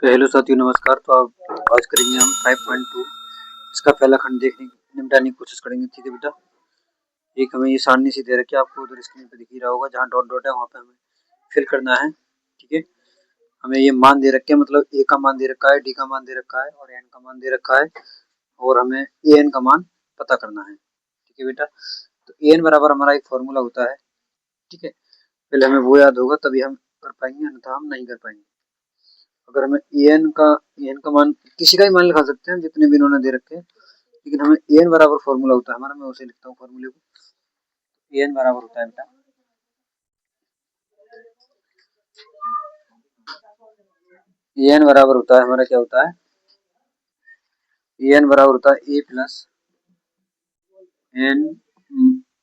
तो हेलो साथियों, नमस्कार। तो अब आज करेंगे हम 5.2 इसका पहला खंड निपटाने की कोशिश करेंगे। ठीक है बेटा, एक हमें ये सारणी सी दे रखी है, आपको उधर स्क्रीन पे दिख ही रहा होगा, जहाँ डॉट डॉट है वहाँ पे हमें फिल करना है। ठीक है, हमें ये मान दे रखे हैं, मतलब ए का मान दे रखा है, डी का मान दे रखा है और एन का मान दे रखा है, और हमें ए एन का मान पता करना है। ठीक है बेटा, तो ए एन बराबर हमारा एक फॉर्मूला होता है। ठीक है, पहले हमें वो याद होगा तभी हम कर पाएंगे, अन्यथा हम नहीं कर पाएंगे। अगर हमें ए एन का मान किसी का ही मान लिखा सकते हैं, जितने भी इन्होंने दे रखे हैं, लेकिन हमें ए एन बराबर फॉर्मूला होता है हमारा। मैं उसे लिखता हूँ फॉर्मूले को। ए एन बराबर होता है बेटा, ए एन बराबर होता है हमारा, क्या होता है, ए एन बराबर होता है A plus N,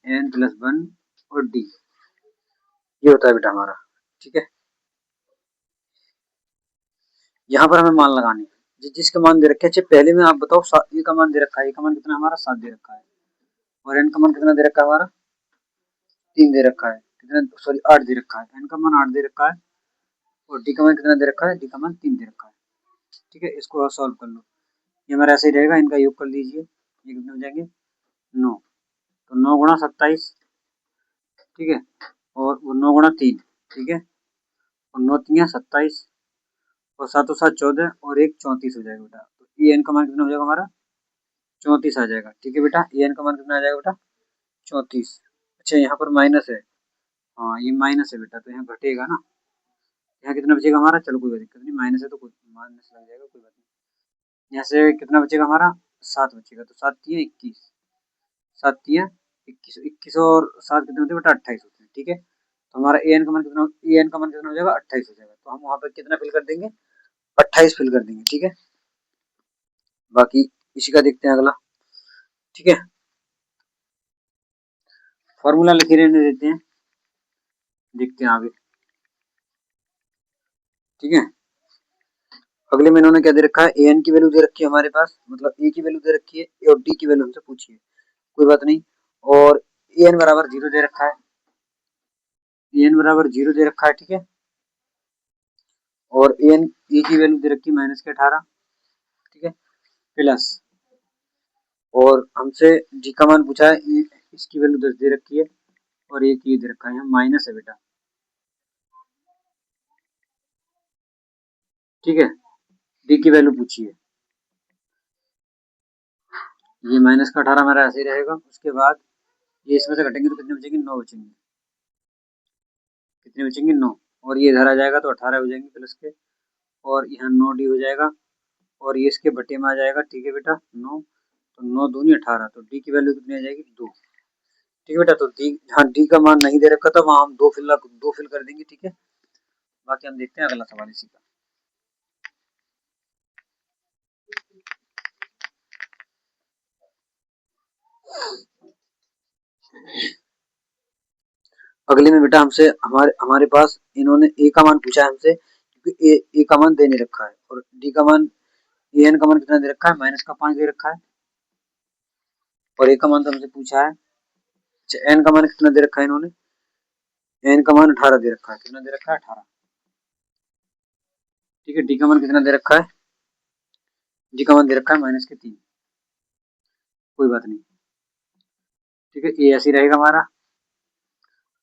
N plus one और डी, ये होता है बेटा हमारा। ठीक है, यहाँ पर हमें मान लगाने हैं जिसके मान दे रखे हैं। पहले में आप बताओ, ए का मान दे रखा है, ए का मान कितना हमारा 7 दे रखा है, और एन का मान कितना दे रखा है हमारा 3 दे रखा है, कितना सॉरी 8 दे रखा है, एन का मान 8 दे रखा है, और डी का मान कितना दे रखा है, डी का मान 3 दे रखा है। ठीक है, इसको सॉल्व कर लो, ये हमारा ऐसे ही रहेगा, इनका योग कर लीजिए, ये कितने हो जाएंगे 9, तो 9 गुणा 27। ठीक है, और 9 गुणा 3। ठीक है, और 9 3 27, और 7 7 14, और एक 34 हो जाएगा बेटा। तो ए एन का मान कितना हो जाएगा हमारा 34 आ जाएगा। ठीक है बेटा, ए एन का मान कितना आ जाएगा बेटा 34। अच्छा, यहाँ पर माइनस है, हाँ ये माइनस है बेटा, तो यहाँ घटेगा ना, यहाँ कितना बचेगा हमारा, चलो कोई दिक्कत नहीं, माइनस है तो कोई माइनस लग जाएगा, कोई बात नहीं। यहाँ से कितना बचेगा हमारा 7 बचेगा, तो 7 3 21, 7 3 21, 21 और 7 कितने होते हैं बेटा 28 होते हैं। ठीक है, तो हमारा ए एन का मान कितना, ए एन का मान कितना हो जाएगा 28 हो जाएगा, तो हम वहाँ पर कितना फिल कर देंगे 28 फिल कर देंगे। ठीक है, बाकी इसी का देखते हैं अगला। ठीक है, फॉर्मूला लिखे रहने देते हैं, देखते हैं आगे। ठीक है, अगले में इन्होंने क्या दे रखा है, ए एन की वैल्यू दे रखी है हमारे पास, मतलब ए की वैल्यू दे रखी है और डी की वैल्यू हमसे पूछी है, कोई बात नहीं, और ए एन बराबर 0 दे रखा है, ए एन बराबर 0 दे रखा है। ठीक है, और ए एन ए की वैल्यू दे रखी है -18। ठीक है, प्लस, और हमसे डी का मान पूछा है, इसकी वैल्यू 10 दे रखी है, और एक ये दे रखा है, यहाँ माइनस है बेटा। ठीक है, डी की वैल्यू पूछी है, ये माइनस का 18 हमारा ऐसे ही रहेगा। उसके बाद ये इसमें से घटेंगे तो कितने बचेंगे 9 बचेंगे, कितने बचेंगे 9, और ये इधर आ जाएगा तो 18 हो जाएंगे प्लस के, और यहाँ 9 डी हो जाएगा, और ये इसके बटे में आ जाएगा। ठीक है बेटा 9, तो 9 दूनी 18, तो डी की वैल्यू कितनी आ जाएगी 2। ठीक है बेटा, तो डी, हाँ डी का मान नहीं दे रखा था वहाँ हम 2 फिल कर देंगे। ठीक है, बाकी हम देखते हैं अगला सवाल इसी का। अगले में बेटा हमसे हमारे हमारे पास इन्होंने ए का मान पूछा है हमसे, क्योंकि ए का मान दे नहीं रखा है, और डी का मान, ए एन का मान कितना दे रखा है -5 दे रखा है, और ए का मान तो हमसे पूछा है। अच्छा, एन का मान कितना दे रखा है इन्होंने, एन का मान 18 दे रखा है, कितना दे रखा है 18। ठीक है, डी का मान कितना दे रखा है, डी का मान दे रखा है -3, कोई बात नहीं। ठीक है, ये ऐसे ही रहेगा हमारा।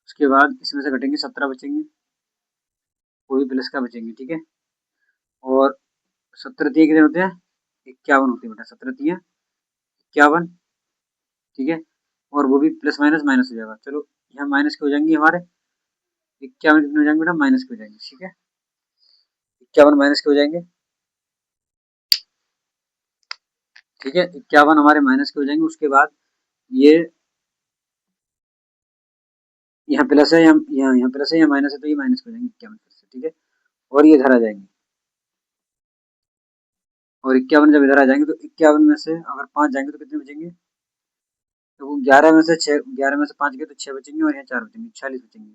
उसके बाद इसमें से घटेंगे 17 बचेंगे, कोई प्लस का बचेंगे। ठीक है, और 17 3 कितने होते हैं 51 होते हैं बेटा, 17 3 51। ठीक है, और वो भी प्लस माइनस माइनस हो जाएगा, चलो यहाँ माइनस के हो जाएंगे हमारे 51 कितने हो जाएंगे बेटा माइनस के हो जाएंगे। ठीक है, 51 माइनस के हो जाएंगे। ठीक है, 51 हमारे माइनस के हो जाएंगे। उसके बाद ये यहाँ प्लस है, यहाँ प्लस है, यहाँ माइनस है, तो ये माइनस के हो जाएंगे 51 फिर से। ठीक है, और ये इधर आ जाएंगे, और 51 जब इधर आ जाएंगे तो 51 में से अगर 5 जाएंगे तो कितने बचेंगे, तो वो 11 में से 6, 11 में से 5 गए तो 6 बचेंगे, और यहाँ 4 बचेंगे, 46 बचेंगे,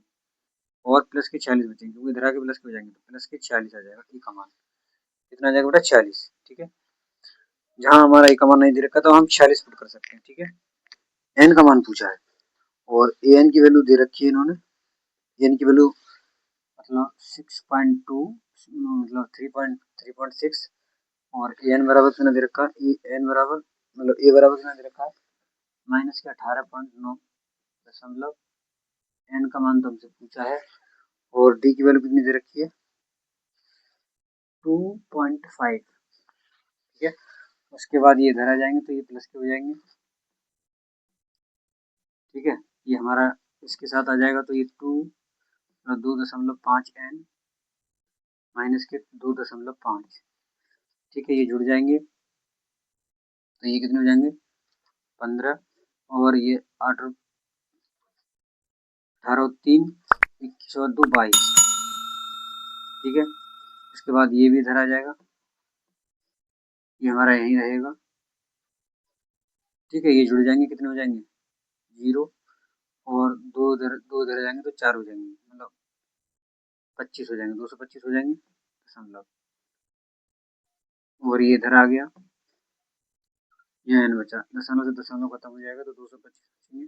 और प्लस के 46 बचेंगे, क्योंकि इधर आके प्लस के हो जाएंगे, तो प्लस के 46 आ जाएगा ई का मान, कितना आ जाएगा बेटा 46। ठीक है, जहाँ हमारा ई का मान नहीं दे रखा तो हम 46 पुट कर सकते हैं। ठीक है, एन का मान पूछा है, और ए एन की वैल्यू दे रखी है इन्होंने, एन की वैल्यू मतलब 6.2, मतलब 3.6 और एन बराबर कितना दे रखा है, एन बराबर मतलब ए बराबर कितना दे रखा है माइनस के 18.9 दशमलव एन का मान तो हमसे पूछा है और डी की वैल्यू कितनी दे रखी है 2.5। ठीक है, उसके बाद ये इधर आ जाएंगे तो ये प्लस के हो जाएंगे। ठीक है, ये हमारा इसके साथ आ जाएगा तो ये 2.5 एन माइनस के 2.5। ठीक है, ये जुड़ जाएंगे तो ये कितने हो जाएंगे 15 और ये 8 18 और 3 21 और 2 22। ठीक है, उसके बाद ये भी इधर आ जाएगा, ये हमारा यहीं रहेगा। ठीक है, ये जुड़ जाएंगे कितने हो जाएंगे 0 और दो इधर जाएंगे तो 4 हो जाएंगे मतलब 25 हो जाएंगे, 225 हो जाएंगे दशमलव। और ये इधर आ गया, यहाँ एन बचा, दशमलव से दशमलव खत्म हो जाएगा तो 225 बचेंगे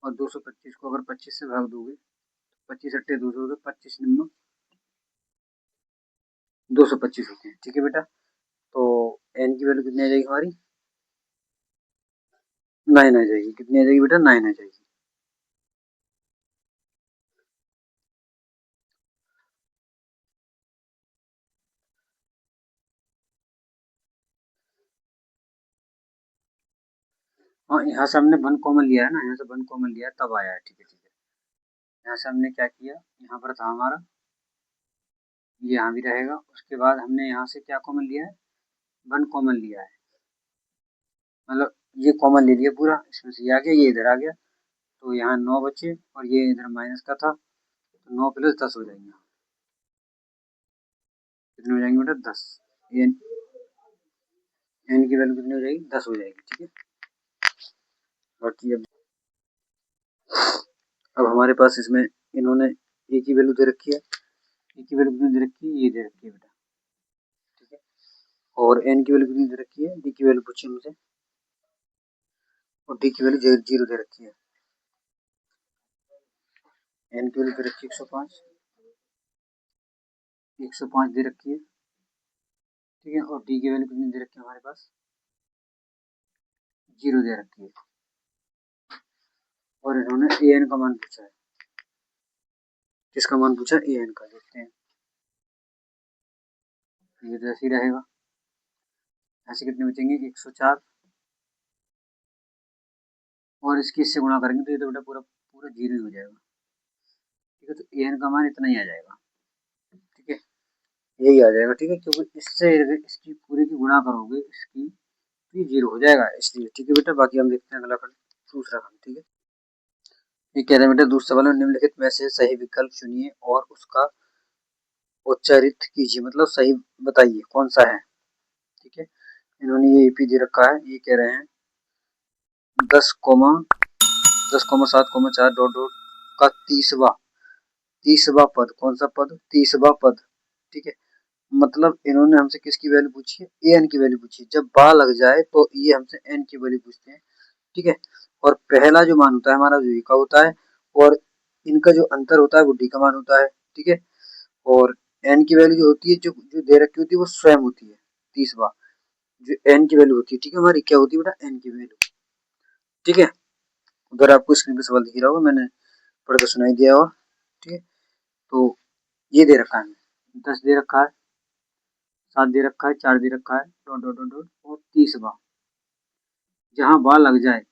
और 225 को अगर 25 से भाग दोगे 25 अट्ठे 200 तो 25 निम्न 225 होते हैं। ठीक है बेटा, तो एन की वैल्यू कितनी आ जाएगी हमारी 9 आ जाएगी। कितनी आ जाएगी बेटा 9 आ जाएगी। हाँ, यहाँ से हमने 1 कॉमन लिया है ना, यहाँ से 1 कॉमन लिया है तब आया है। ठीक है ठीक है, यहाँ से हमने क्या किया, यहाँ पर था हमारा ये यहाँ भी रहेगा, उसके बाद हमने यहाँ से क्या कॉमन लिया है 1 कॉमन लिया है, मतलब ये कॉमन ले लिया पूरा, इसमें से ये आ गया, ये इधर आ गया तो यहाँ 9 बचे और ये इधर माइनस का था तो 9 प्लस 10 हो जाएंगे। कितने हो जाएंगे बेटा 10। एन की वैल्यू कितनी हो जाएगी 10 हो जाएगी। ठीक है, बाकी अब हमारे पास इसमें इन्होंने ए की वैल्यू दे रखी है, ए की वैल्यू कितनी दे रखी है ये दे रखी है बेटा। ठीक है, और एन की वैल्यू कितनी दे रखी है, डी की वैल्यू पूछी हमसे और डी की वैल्यू 0 दे रखी है। एन की वैल्यू दे रखी है 105 दे रखी है। ठीक है, और डी की वैल्यू कितनी दे रखी है हमारे पास 0 दे रखी है और इन्होंने ए एन का मान पूछा है। किसका मान पूछा ए एन का, देखते हैं। ये तो ऐसे ही रहेगा, ऐसे कितने बचेंगे 104 और इसकी इससे गुणा करेंगे तो ये तो बेटा पूरा पूरा 0 ही हो जाएगा। ठीक है, तो ए एन का मान इतना ही आ जाएगा। ठीक है, यही आ जाएगा। ठीक है, क्योंकि इससे इसकी पूरी की गुणा करोगे इसकी तो ये 0 हो जाएगा इसलिए। ठीक है बेटा, बाकी हम देखते हैं अगला खंड, दूसरा खंड। ठीक है, ये कह रहे हैं बेटा दूसरे सवाल में निम्नलिखित में से सही विकल्प चुनिए और उसका उच्चारित कीजिए, मतलब सही बताइए कौन सा है। ठीक है, इन्होंने ये ईपी दे रखा है, ये कह रहे हैं 10,7,4 डॉट डॉट का तीसवा पद, कौन सा पद तीसवा पद। ठीक है, मतलब इन्होंने हमसे किसकी वैल्यू पूछी है ए एन की वैल्यू पूछी है। जब बा लग जाए तो ये हमसे एन की वैल्यू पूछते हैं। ठीक है, और पहला जो मान होता है हमारा जो का होता है और इनका जो अंतर होता है वो डी का मान होता है। ठीक है, और एन की वैल्यू जो होती है जो जो दे रखी होती है वो स्वयं होती है तीसवा, जो एन की वैल्यू होती है। ठीक है, हमारी क्या होती है बेटा एन की वैल्यू। ठीक है, उधर आपको स्क्रीन पे सवाल दिख रहा होगा, मैंने पढ़ के सुनाई दिया और ठीक है, तो ये दे रखा है 10 दे रखा है, 7 दे रखा है, 4 दे रखा है डॉट डॉट डॉट डॉट और तीसवा जहाँ बा लग जाए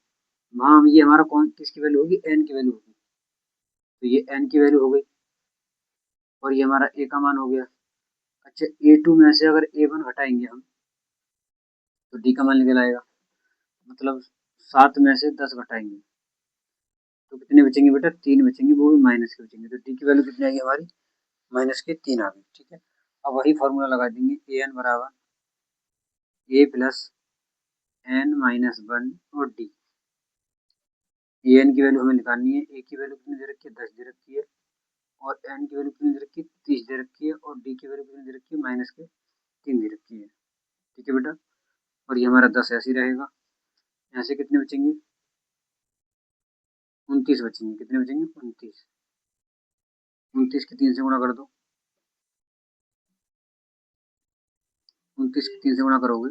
वहाँ हम ये हमारा कौन किसकी वैल्यू होगी एन की वैल्यू होगी, तो ये एन की वैल्यू हो गई और ये हमारा ए का मान हो गया। अच्छा, A2 में से अगर A1 हटाएंगे हम तो डी का मान निकल आएगा, मतलब 7 में से 10 घटाएंगे तो कितने बचेंगे बेटा 3 बचेंगे, वो भी माइनस के बचेंगे, तो डी की वैल्यू कितनी आएगी हमारी माइनस के 3 आ गई। ठीक है, अब वही फॉर्मूला लगा देंगे ए एन बराबर ए प्लस एन माइनस 1 और डी। ए एन की वैल्यू हमें निकालनी है, ए की वैल्यू कितनी दे रखी है 10 दे रखी है और एन की वैल्यू कितनी दे रखी है 30 दे रखी है और डी की वैल्यू कितनी दे रखी है माइनस के 3 दे रखी है। ठीक है बेटा, और ये हमारा 10 ऐसे ही रहेगा, यहाँ से कितने बचेंगे 29 बचेंगे। कितने बचेंगे 29, 29 के 3 से गुणा कर दो 29 को 3 से गुणा करोगे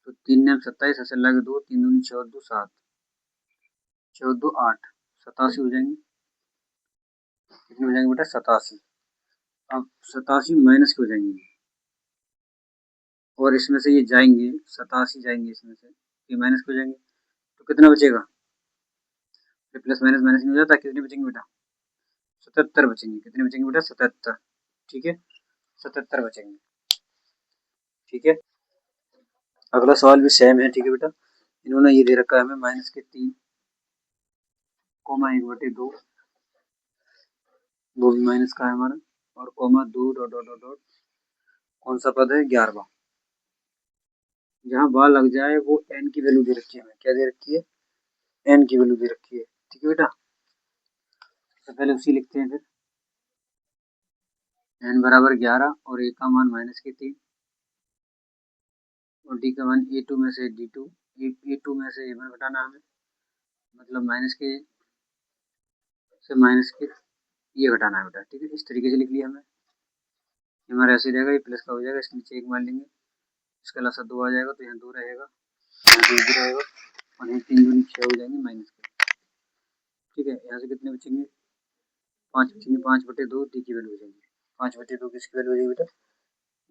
तो 3 9 27, ऐसे लगे 2, 3 दूनी 6 2 7, 6 2 8, 87 हो जाएंगे। कितने हो जाएंगे बेटा? 87। अब 87 माइनस के हो जाएंगे और इसमें से ये जाएंगे, 87 जाएंगे इसमें से, ये माइनस के हो जाएंगे तो कितना बचेगा? प्लस माइनस माइनस नहीं हो जाता, कितने बचेंगे बेटा? 77 बचेंगे। कितने बचेंगे बेटा? 77। ठीक है, 77 बचेंगे। ठीक है, अगला सवाल भी सेम है। ठीक है बेटा, इन्होंने ये दे रखा है हमें माइनस के 3 कोमा 1/2, वो भी माइनस का है हमारा, और comma 2 dot dot dot dot, कौन सा पद है? 11वां। जहाँ बार लग जाए वो n की वैल्यू दे रखी है हमें। क्या दे रखी है? n की वैल्यू दे रखी है। ठीक है बेटा, तो पहले उसी लिखते हैं। फिर n बराबर 11 और a का मान माइनस के 3 और d का मान a2 में से d2, a2 में से a1 घटाना हमें, मतलब माइनस के से माइनस के ये घटाना है बेटा। ठीक है, इस तरीके से लिख लिया हमने। हमारा ऐसे रहेगा, ये प्लस का हो जाएगा, इसके नीचे 1 मान लेंगे, इसका लासा 2 आ जाएगा तो यहाँ 2 रहेगा, यहाँ 2 भी रहेगा और यहाँ 3 दूनी 6 हो जाएंगे माइनस के। ठीक है, यहाँ से कितने बचेंगे? 5 बचेंगे। 5/2 डी की वैल्यू हो जाएगी। 5/2 किसकी वैल्यू हो जाएगी बेटा?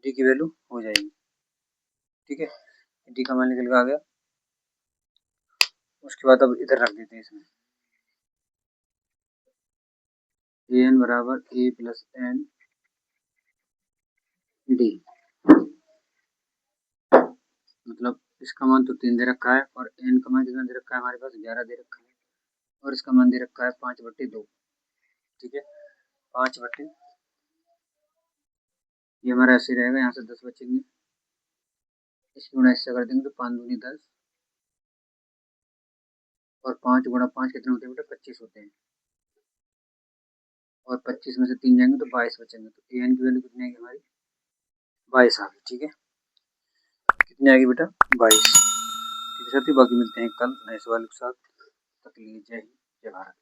डी की वैल्यू हो जाएगी। ठीक है, डी का मान निकल के आ गया। उसके बाद अब इधर रख देते हैं इसमें, ए एन बराबर ए प्लस एन डी, मतलब इसका मान तो 3 दे रखा है और एन का मान कितना दे रखा है हमारे पास? 11 दे रखा है और इसका मान दे रखा है 5/2। ठीक है, 5/, ये हमारा ऐसे रहेगा, यहाँ से 10 बचेंगे, इसकी गुणा इससे कर देंगे तो 5 दूनी 10 और 5 गुणा 5 कितने होते हैं बेटा? 25 होते हैं और 25 में से 3 जाएंगे तो 22 बचेंगे। तो ए एन की वैल्यू कितनी आएगी हमारी? 22 आ गई। ठीक है, कितनी आएगी बेटा? 22। ठीक है साथियों, बाकी मिलते हैं कल नए सवाल के साथ। तक के लिए जय हिंद, जय भारत।